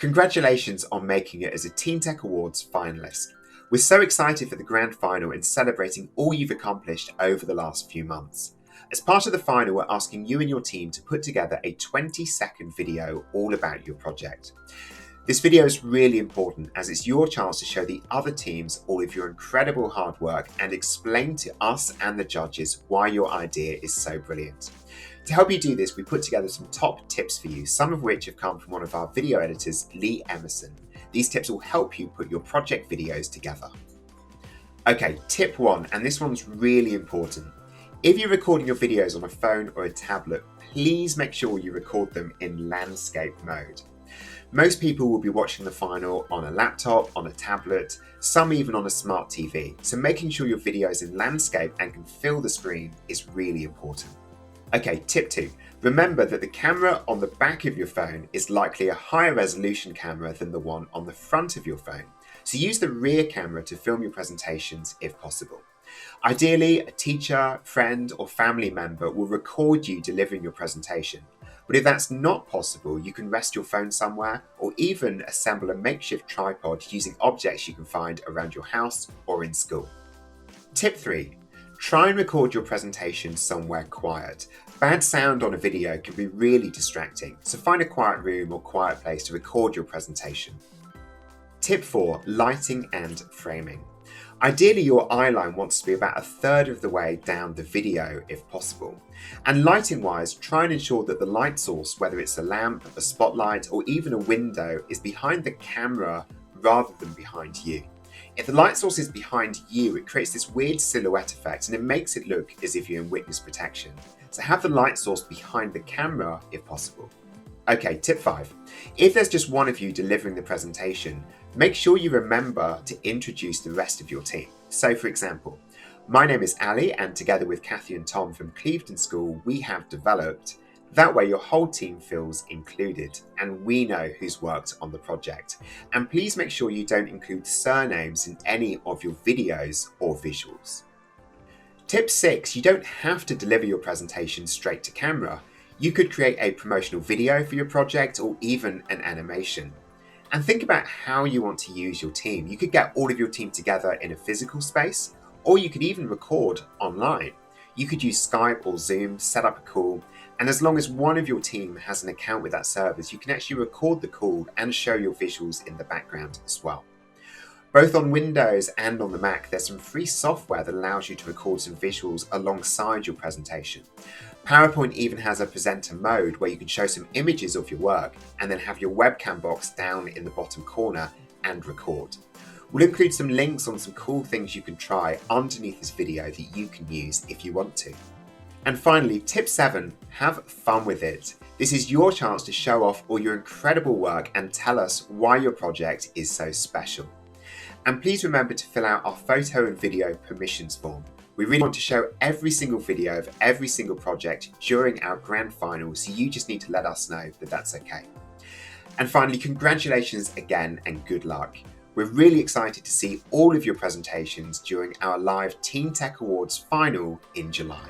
Congratulations on making it as a TeenTech Awards Finalist. We're so excited for the grand final and celebrating all you've accomplished over the last few months. As part of the final, we're asking you and your team to put together a 20-second video all about your project. This video is really important as it's your chance to show the other teams all of your incredible hard work and explain to us and the judges why your idea is so brilliant. To help you do this, we put together some top tips for you, some of which have come from one of our video editors, Lee Emerson. These tips will help you put your project videos together. Okay, tip 1, and this one's really important. If you're recording your videos on a phone or a tablet, please make sure you record them in landscape mode. Most people will be watching the final on a laptop, on a tablet, some even on a smart TV, so making sure your video is in landscape and can fill the screen is really important. Okay, tip 2. Remember that the camera on the back of your phone is likely a higher resolution camera than the one on the front of your phone, so use the rear camera to film your presentations if possible. Ideally, a teacher, friend, or family member will record you delivering your presentation. But if that's not possible, you can rest your phone somewhere or even assemble a makeshift tripod using objects you can find around your house or in school. Tip 3. Try and record your presentation somewhere quiet. Bad sound on a video can be really distracting, so find a quiet room or quiet place to record your presentation. Tip 4. Lighting and framing. Ideally, your eyeline wants to be about a third of the way down the video if possible. And lighting wise, try and ensure that the light source, whether it's a lamp, a spotlight, or even a window, is behind the camera rather than behind you. If the light source is behind you, it creates this weird silhouette effect and it makes it look as if you're in witness protection. So have the light source behind the camera if possible. Okay, tip 5. If there's just one of you delivering the presentation, make sure you remember to introduce the rest of your team. So for example, my name is Ali and together with Kathy and Tom from Clevedon School, we have developed. That way your whole team feels included and we know who's worked on the project. And please make sure you don't include surnames in any of your videos or visuals. Tip 6, you don't have to deliver your presentation straight to camera. You could create a promotional video for your project or even an animation. And think about how you want to use your team. You could get all of your team together in a physical space, or you could even record online. You could use Skype or Zoom, set up a call, and as long as one of your team has an account with that service, you can actually record the call and show your visuals in the background as well. Both on Windows and on the Mac, there's some free software that allows you to record some visuals alongside your presentation. PowerPoint even has a presenter mode where you can show some images of your work and then have your webcam box down in the bottom corner and record. We'll include some links on some cool things you can try underneath this video that you can use if you want to. And finally, tip 7, have fun with it. This is your chance to show off all your incredible work and tell us why your project is so special. And please remember to fill out our photo and video permissions form. We really want to show every single video of every single project during our grand final, so you just need to let us know that that's okay. And finally, congratulations again and good luck. We're really excited to see all of your presentations during our live TeenTech Awards Final in July.